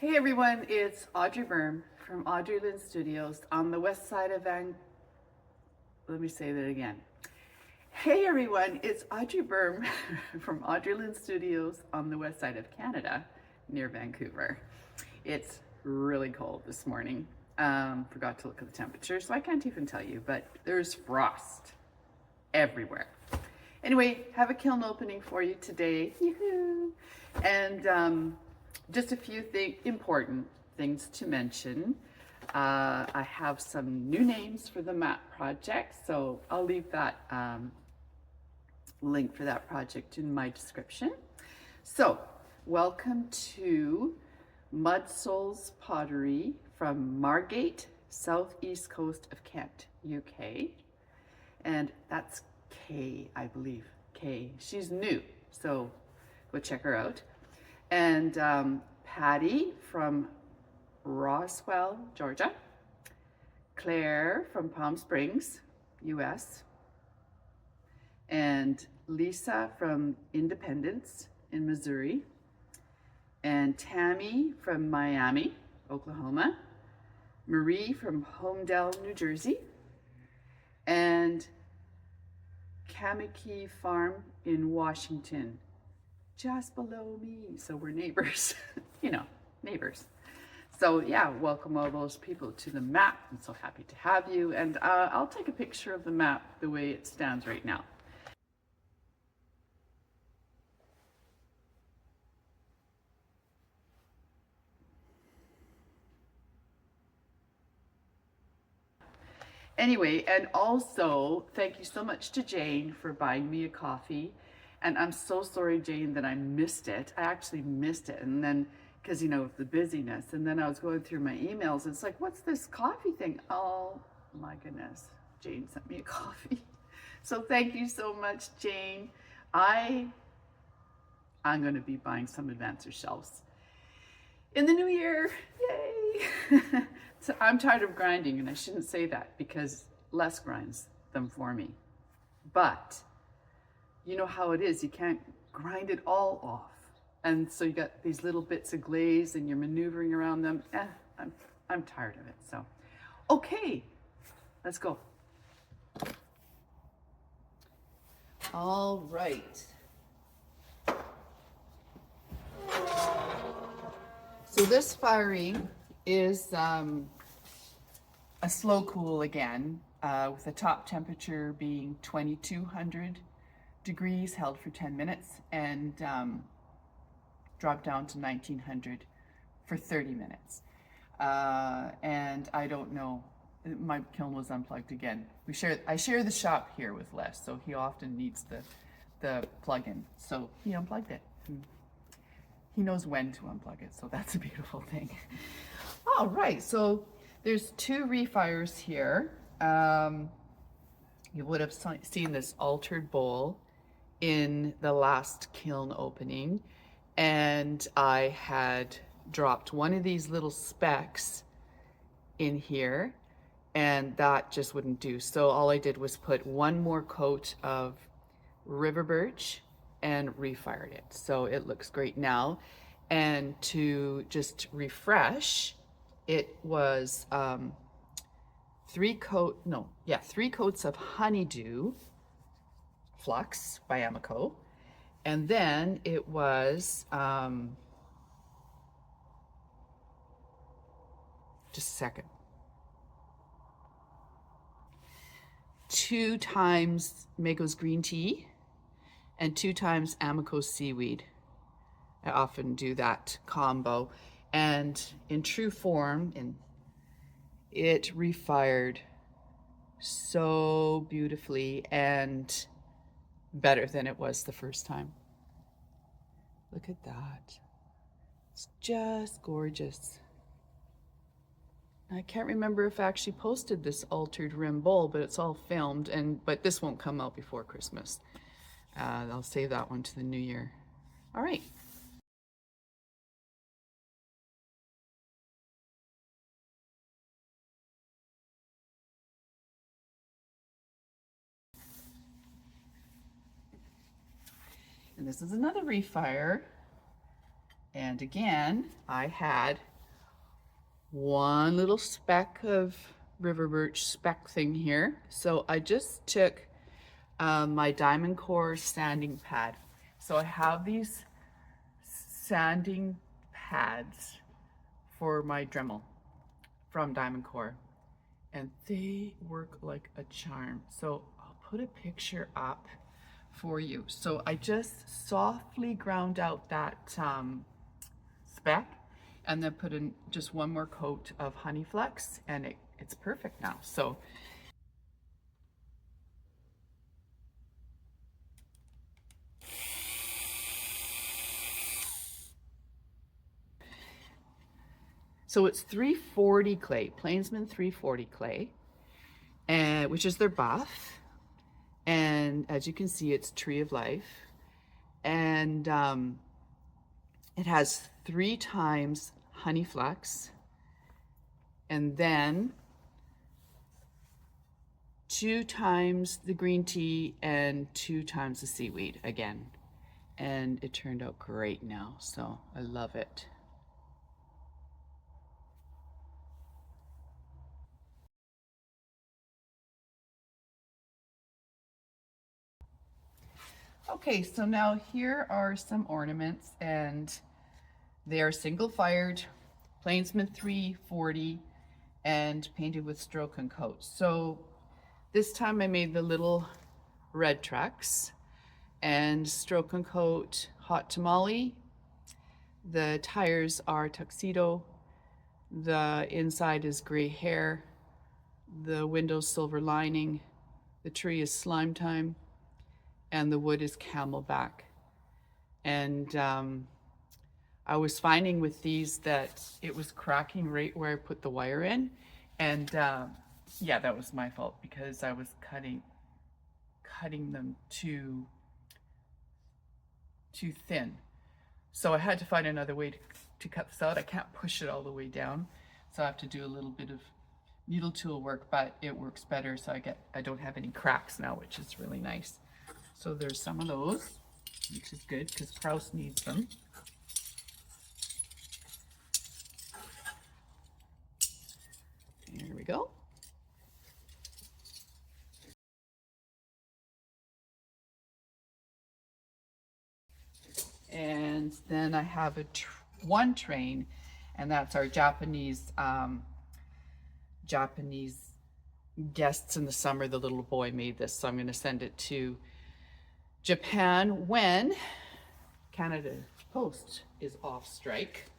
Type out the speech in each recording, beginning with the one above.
Hey everyone, it's Audrey from Audrey Lynn Studios on the west side of Let me say that again. Hey everyone, it's Audrey from Audrey Lynn Studios on the west side of Canada, near Vancouver. It's really cold this morning. Forgot to look at the temperature, so I can't even tell you, but there's frost everywhere. Anyway, have a kiln opening for you today. Yoo-hoo! And just a few important things to mention. I have some new names for the map project, so I'll leave that link for that project in my description. So, welcome to Mud Souls Pottery from Margate, southeast coast of Kent, UK. And that's Kay, I believe. Kay. She's new, so go check her out. And Patty from Roswell, Georgia. Claire from Palm Springs, US. And Lisa from Independence in Missouri. And Tammy from Miami, Oklahoma. Marie from Homedale, New Jersey. And Kamiki Farm in Washington, just below me. So we're neighbors, you know, neighbors. So yeah, welcome all those people to the map. I'm so happy to have you. And I'll take a picture of the map the way it stands right now. Anyway, and also thank you so much to Jane for buying me a coffee. And I'm so sorry, Jane, that I missed it. I actually missed it. And then, because, you know, the busyness. And then I was going through my emails. And it's like, what's this coffee thing? Oh, my goodness. Jane sent me a coffee. So thank you so much, Jane. I'm going to be buying some advancer shelves in the new year. Yay! So I'm tired of grinding, and I shouldn't say that because less grinds them for me. But you know how it is, you can't grind it all off. And so you got these little bits of glaze and you're maneuvering around them. I'm tired of it. So, okay, let's go. All right. So this firing is a slow cool again, with the top temperature being 2200 degrees, held for 10 minutes, and dropped down to 1900 for 30 minutes. And I don't know, my kiln was unplugged again. I share the shop here with Les, so he often needs the plug-in. So he unplugged it. He knows when to unplug it, so that's a beautiful thing. All right, so there's two refires here. You would have seen this altered bowl in the last kiln opening, and I had dropped one of these little specks in here, and that just wouldn't do. So all I did was put one more coat of river birch and refired it. So it looks great now. And to just refresh, it was 3 coats of honeydew flux by Amico, and then it was just a second, 2 times Mago's green tea and 2 times Amico seaweed. I often do that combo, and in true form, it refired so beautifully and better than it was the first time. Look at that. It's just gorgeous. I can't remember if I actually posted this altered rim bowl, but it's all filmed, but this won't come out before Christmas. I'll save that one to the new year. All right. And this is another refire. And again, I had one little speck of river birch speck thing here. So I just took my Diamond Core sanding pad. So I have these sanding pads for my Dremel from Diamond Core, and they work like a charm. So I'll put a picture up for you. So I just softly ground out that speck and then put in just one more coat of Honey Flex, and it's perfect now. So it's 340 clay, Plainsman 340 clay, and which is their buff. And as you can see, it's Tree of Life. And it has 3 times Honey Flex, and then 2 times the green tea and 2 times the seaweed again. And it turned out great now, so I love it. Okay, so now here are some ornaments, and they are single fired, Plainsman 340, and painted with stroke and coat. So this time I made the little red trucks and stroke and coat hot tamale. The tires are tuxedo. The inside is gray hair. The windows silver lining. The tree is slime time. And the wood is camelback. And I was finding with these that it was cracking right where I put the wire in. And yeah, that was my fault because I was cutting them too thin. So I had to find another way to cut this out. I can't push it all the way down. So I have to do a little bit of needle tool work, but it works better. So I don't have any cracks now, which is really nice. So there's some of those, which is good because Kraus needs them. Here we go. And then I have one train, and that's our Japanese guests in the summer. The little boy made this, so I'm going to send it to Japan when Canada Post is off strike.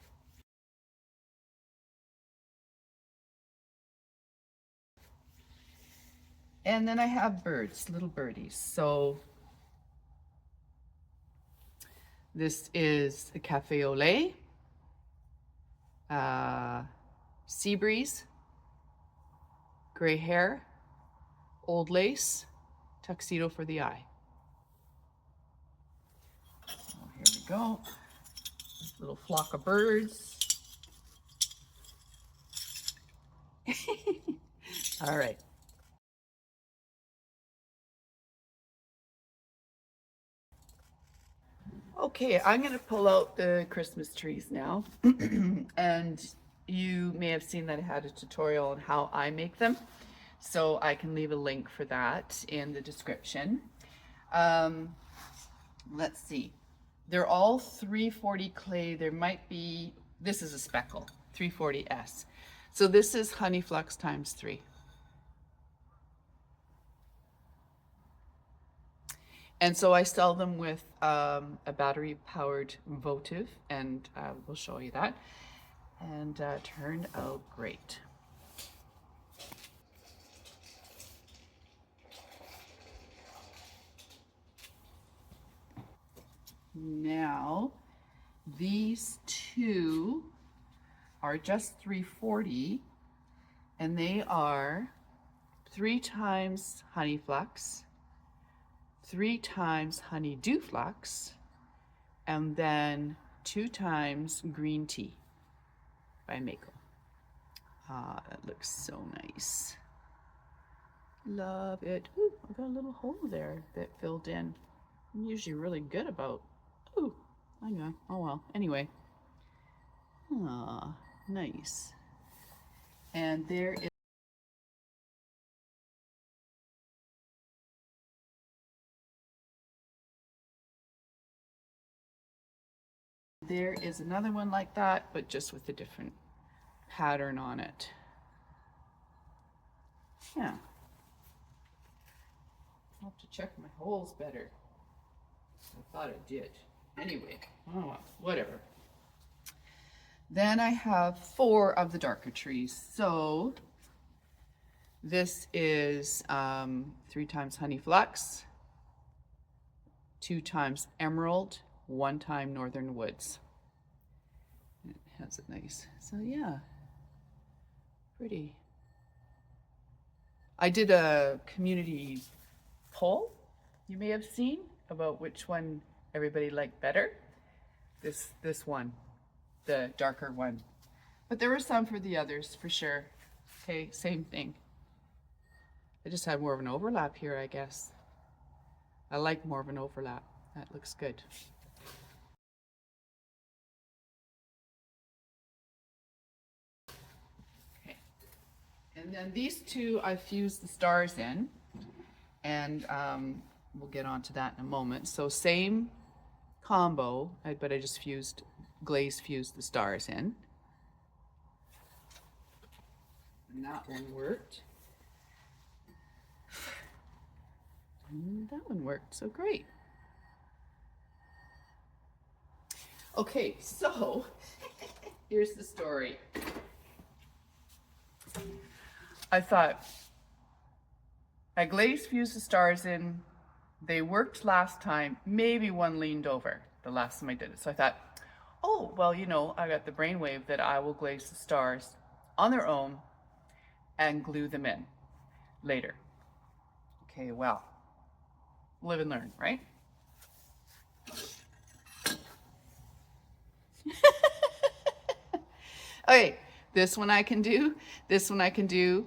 And then I have birds, little birdies. So this is a cafe au lait, sea breeze, gray hair, old lace, tuxedo for the eye. So here we go. Little flock of birds. All right. Okay, I'm going to pull out the Christmas trees now. And you may have seen that I had a tutorial on how I make them. So I can leave a link for that in the description. Let's see. They're all 340 clay. There might be, this is a speckle, 340S. So this is Honey Flux times 3. And so I sell them with a battery powered votive, and we'll show you that. And turned out great. Now, these two are just 340, and they are 3 times Honey Flux, 3 times Honeydew Flux, and then 2 times Green Tea by Mako. That looks so nice. Love it. Ooh, I got a little hole there that filled in. I'm usually really good about, ooh, hang on, oh well, anyway. Ah, nice. And there is another one like that, but just with a different pattern on it. Yeah. I'll have to check my holes better. I thought I did. Anyway, oh, whatever. Then I have 4 of the darker trees. So this is 3 times honey flux, 2 times emerald, 1 time northern woods. It has a nice, so yeah, pretty. I did a community poll, you may have seen, about which one everybody liked better. This one, the darker one. But there were some for the others, for sure. Okay, same thing. I just had more of an overlap here, I guess. I like more of an overlap. That looks good. Okay. And then these 2 I fused the stars in, and we'll get onto that in a moment. So same combo, but I just glaze fused the stars in. And that one worked. And that one worked, so great. Okay, so here's the story. I thought, I glaze fused the stars in. They worked last time. Maybe one leaned over the last time I did it. So I thought, oh, well, you know, I got the brainwave that I will glaze the stars on their own and glue them in later. Okay, well, live and learn, right? Okay, this one I can do, this one I can do,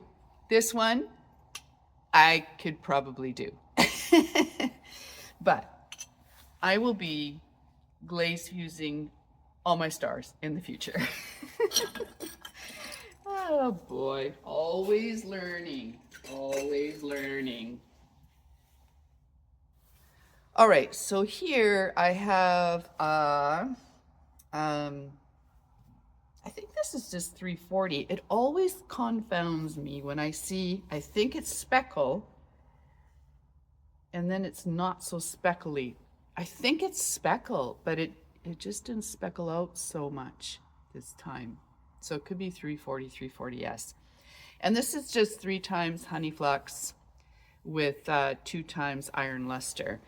this one I could probably do. But I will be glaze fusing all my stars in the future. Oh boy, always learning, always learning. All right, so here I have, I think this is just 340. It always confounds me when I see, I think it's speckle, and then it's not so speckly. I think it's speckle, but it just didn't speckle out so much this time. So it could be 340, 340S. And this is just 3 times honey flux with 2 times iron luster.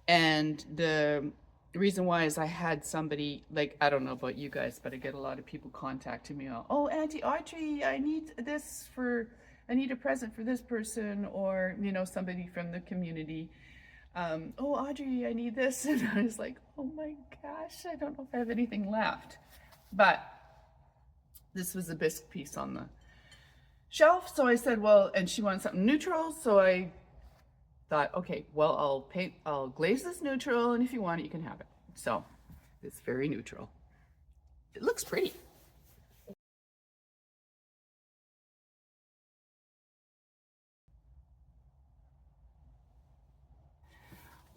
And the reason why is I had somebody, like, I don't know about you guys, but I get a lot of people contacting me. Oh, Auntie Audrey, I need this I need a present for this person, or, you know, somebody from the community. Oh, Audrey, I need this. And I was like, oh my gosh, I don't know if I have anything left. But this was a bisque piece on the shelf. So I said, well, and she wanted something neutral. So I thought, okay, well, I'll glaze this neutral, and if you want it, you can have it. So it's very neutral. It looks pretty.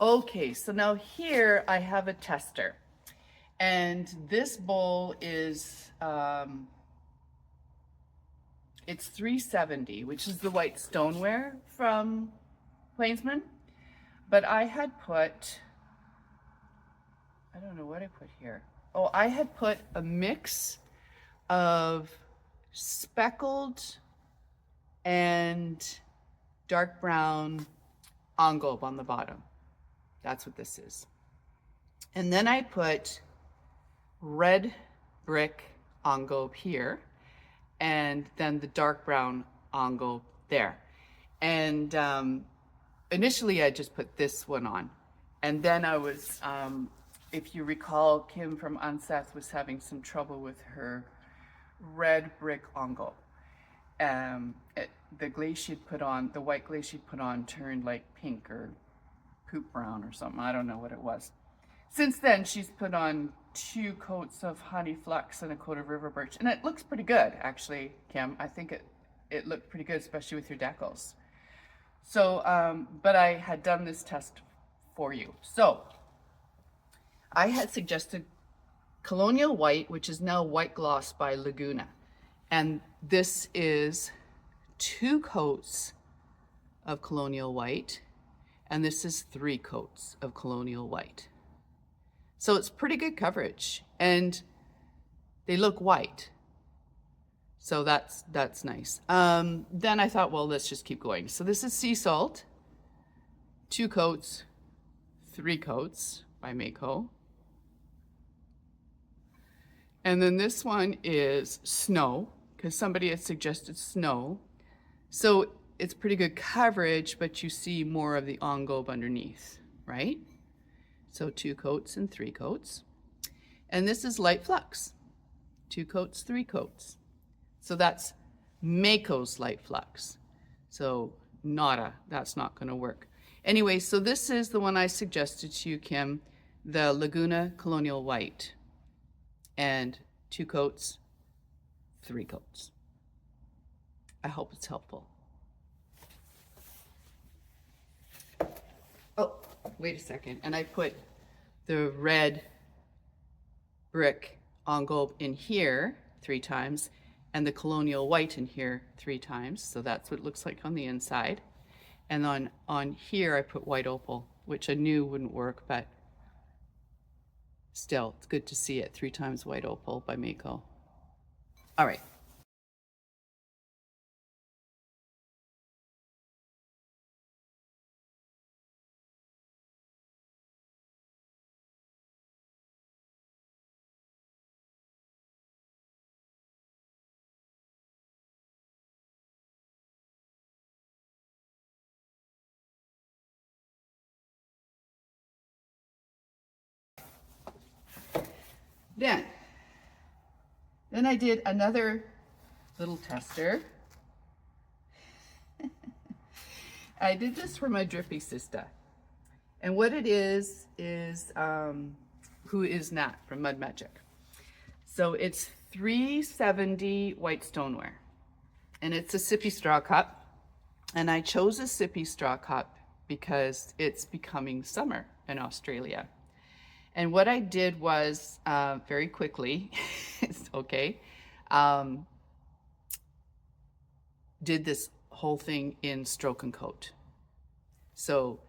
Okay, so now here I have a tester, and this bowl is, it's 370, which is the white stoneware from Plainsman, but I had put, I don't know what I put here. Oh, I had put a mix of speckled and dark brown engobe on the bottom. That's what this is. And then I put red brick engobe here, and then the dark brown engobe there. And initially I just put this one on, and then I was, if you recall, Kim from Unseth was having some trouble with her red brick engobe. The glaze she'd put on, the white glaze she'd put on turned like pink or poop brown or something. I don't know what it was. Since then, she's put on 2 coats of honey flux and a coat of river birch, and it looks pretty good actually, Kim. I think it looked pretty good, especially with your decals. So, but I had done this test for you. So I had suggested Colonial White, which is now White Gloss by Laguna. And this is 2 coats of Colonial White, and this is 3 coats of Colonial White. So it's pretty good coverage, and they look white. So that's nice. Then I thought, well, let's just keep going. So this is Sea Salt, 2 coats, 3 coats by Mako. And then this one is Snow, because somebody had suggested Snow. So it's pretty good coverage, but you see more of the engobe underneath, right? So 2 coats and 3 coats. And this is Light Flux, 2 coats, 3 coats. So that's Mako's Light Flux. So nada, that's not gonna work. Anyway, so this is the one I suggested to you, Kim, the Laguna Colonial White. And 2 coats, 3 coats. I hope it's helpful. Oh, wait a second. And I put the red brick engobe in here 3 times and the Colonial White in here 3 times. So that's what it looks like on the inside. And on here I put white opal, which I knew wouldn't work, but still, it's good to see it. 3 times white opal by Mako. All right. Then I did another little tester. I did this for my drippy sister. And what it is Who Is Nat from Mud Magic. So it's 370 white stoneware. And it's a sippy straw cup. And I chose a sippy straw cup because it's becoming summer in Australia. And what I did was, very quickly, it's okay, did this whole thing in stroke and coat. So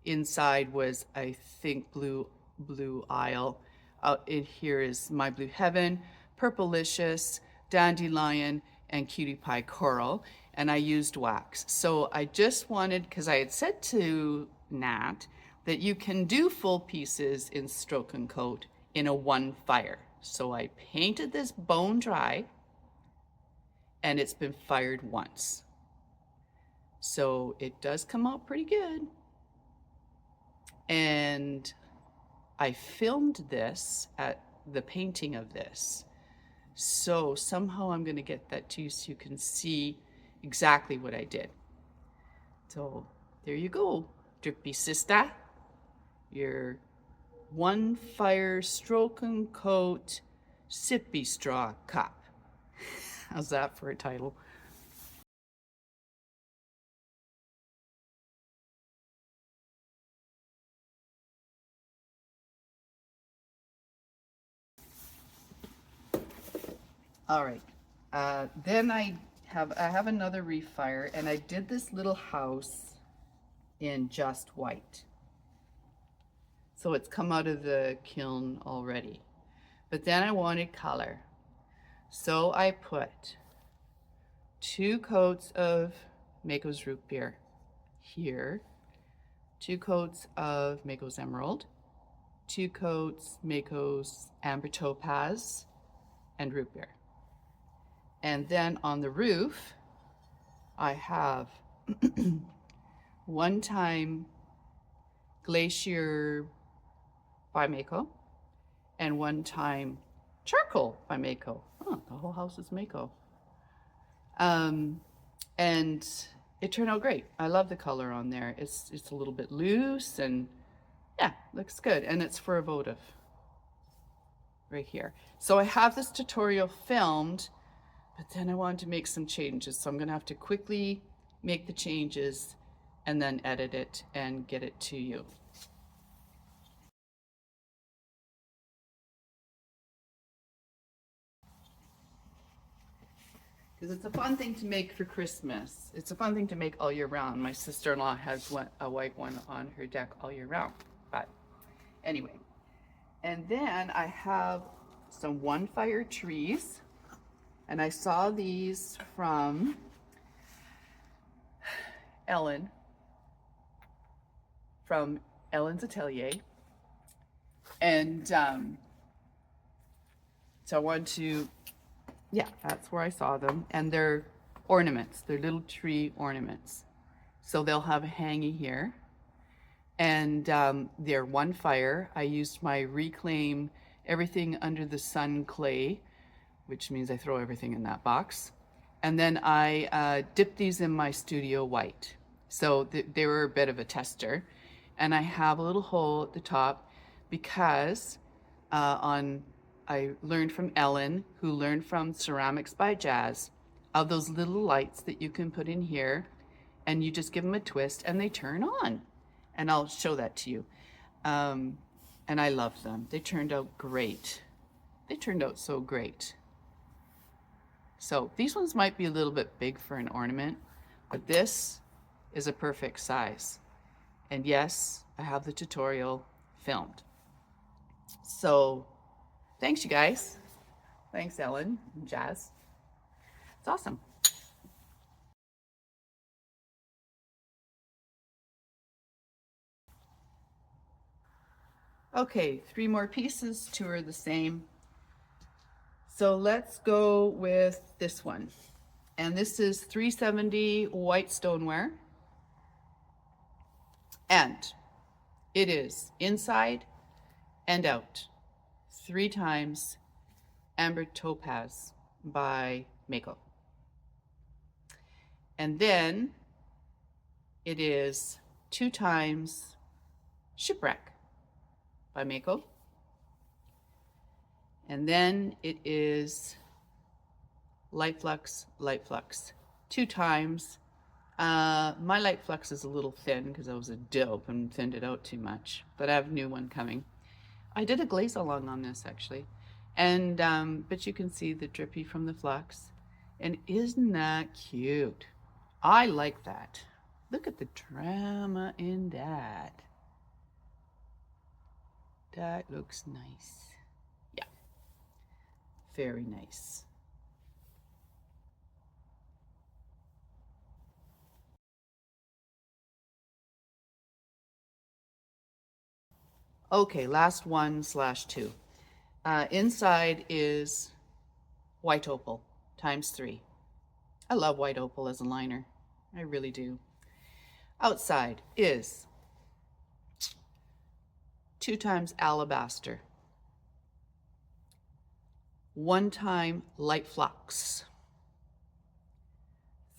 inside was, I think, Blue Isle. Out in here is My Blue Heaven, Purplicious, Dandelion, and Cutie Pie Coral. And I used wax. So I just wanted, because I had said to Nat that you can do full pieces in stroke and coat in a 1 fire. So I painted this bone dry, and it's been fired once. So it does come out pretty good. And I filmed this at the painting of this. So somehow I'm gonna get that to you so you can see exactly what I did. So there you go, drippy sister. Your 1 fire stroke and coat sippy straw cup. How's that for a title? All right. Then I have another refire, and I did this little house in just white. So it's come out of the kiln already. But then I wanted color. So I put 2 coats of Mako's root beer here, 2 coats of Mako's emerald, 2 coats Mako's amber topaz, and root beer. And then on the roof, I have 1 time Glacier by Mako and 1 time Charcoal by Mako. Oh, the whole house is Mako. And it turned out great. I love the color on there. It's a little bit loose, and yeah, looks good. And it's for a votive. right here. So I have this tutorial filmed, but then I wanted to make some changes. So I'm gonna have to quickly make the changes and then edit it and get it to you. Because it's a fun thing to make for Christmas. It's a fun thing to make all year round. My sister-in-law has a white one on her deck all year round. But anyway, and then I have some one fire trees, and I saw these from Ellen, from Ellen's Atelier. And so I wanted to, yeah, that's where I saw them. And they're ornaments, they're little tree ornaments. So they'll have a hanging here. And they're one fire. I used my Reclaim Everything Under the Sun clay, which means I throw everything in that box. And then I dipped these in my Studio White. So they were a bit of a tester. And I have a little hole at the top because I learned from Ellen, who learned from Ceramics by Jazz, of those little lights that you can put in here, and you just give them a twist and they turn on. And I'll show that to you. And I love them. They turned out great. They turned out so great. So these ones might be a little bit big for an ornament, but this is a perfect size. And yes, I have the tutorial filmed. So thanks, you guys. Thanks, Ellen and Jazz. It's awesome. Okay, 3 more pieces, 2 are the same. So let's go with this one. And this is 370 white stoneware. And it is inside and out 3 times amber topaz by Mako. And then it is 2 times shipwreck by Mako. And then it is light flux, 2 times. My light flux is a little thin because I was a dope and thinned it out too much, but I have a new one coming. I did a glaze along on this actually. And, but you can see the drippy from the flux. And isn't that cute? I like that. Look at the drama in that. That looks nice. Yeah, very nice. Okay, last 1/2. Inside is white opal times 3. I love white opal as a liner. I really do. Outside is 2 times alabaster, 1 time light flux,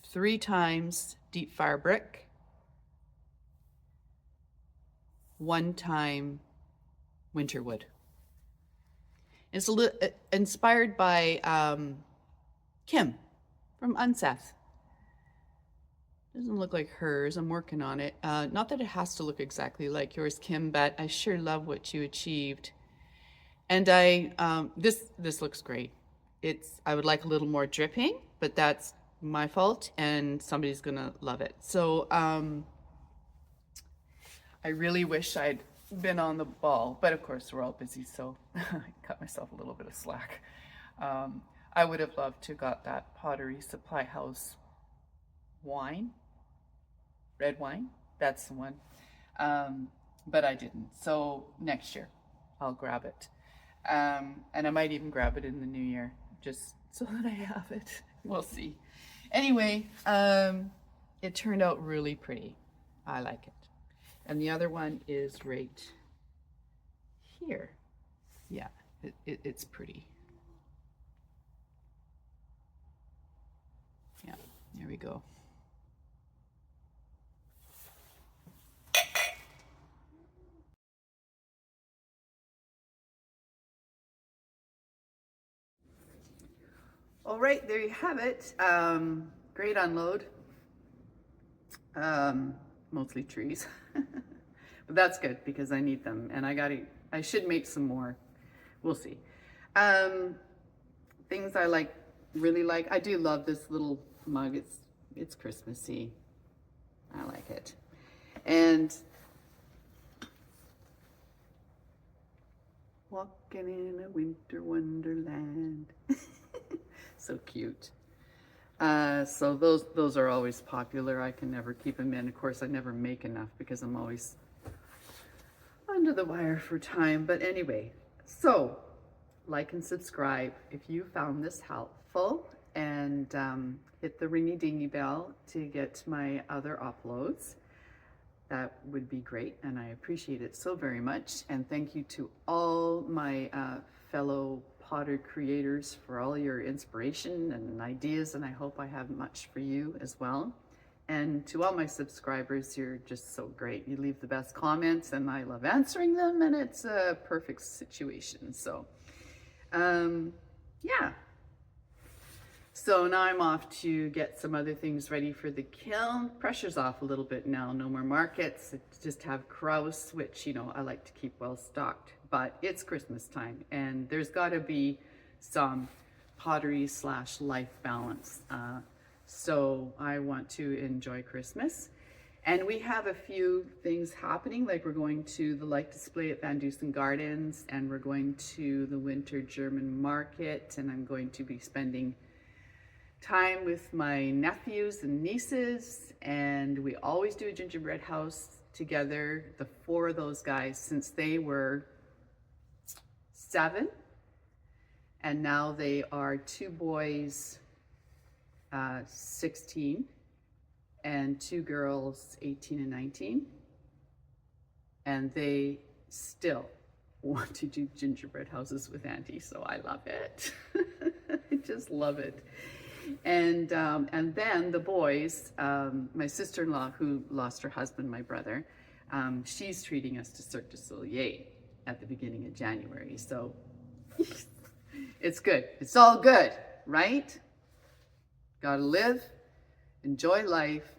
3 times deep fire brick, 1 time winterwood. It's a little inspired by Kim from Unseth. Doesn't look like hers. I'm working on it. Not that it has to look exactly like yours, Kim, but I sure love what you achieved. And this looks great. I would like a little more dripping, but that's my fault, and somebody's gonna love it. So I really wish I'd been on the ball, but of course we're all busy, so I cut myself a little bit of slack. I would have loved to have got that Pottery Supply House wine, red wine, that's the one, but I didn't. So next year I'll grab it, and I might even grab it in the new year just so that I have it. We'll see. Anyway, it turned out really pretty. I like it. And the other one is right here. Yeah, it's pretty. Yeah, there we go. All right, there you have it. Great unload. Mostly trees, but that's good because I need them, and I should make some more. We'll see. Things I like, really like. I do love this little mug. It's Christmassy. I like it. And walking in a winter wonderland. So cute. So those are always popular. I can never keep them in. Of course, I never make enough because I'm always under the wire for time. But anyway, so like and subscribe if you found this helpful, and hit the ringy dingy bell to get my other uploads. That would be great, and I appreciate it so very much. And thank you to all my fellow potter creators for all your inspiration and ideas, and I hope I have much for you as well. And to all my subscribers, you're just so great. You leave the best comments, and I love answering them, and it's a perfect situation. So yeah. So now I'm off to get some other things ready for the kiln. Pressure's off a little bit now. No more markets. I just have Kraus, which, you know, I like to keep well stocked. But it's Christmas time, and there's got to be some pottery / life balance. So I want to enjoy Christmas. And we have a few things happening, like we're going to the light display at Van Dusen Gardens, and we're going to the Winter German Market, and I'm going to be spending time with my nephews and nieces, and we always do a gingerbread house together, the 4 of those guys, since they were 7, and now they are 2 boys, 16, and 2 girls, 18 and 19, and they still want to do gingerbread houses with Auntie, so I love it. I just love it. And then the boys, my sister-in-law who lost her husband, my brother, she's treating us to Cirque du Soleil at the beginning of January. So it's good. It's all good, right? Gotta live, enjoy life,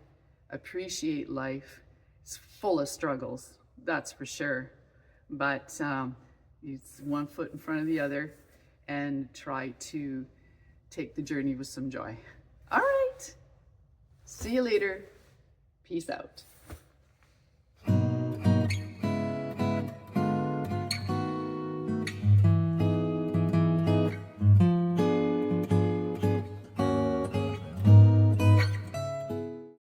appreciate life. It's full of struggles, that's for sure. But it's one foot in front of the other, and try to take the journey with some joy. All right. See you later. Peace out.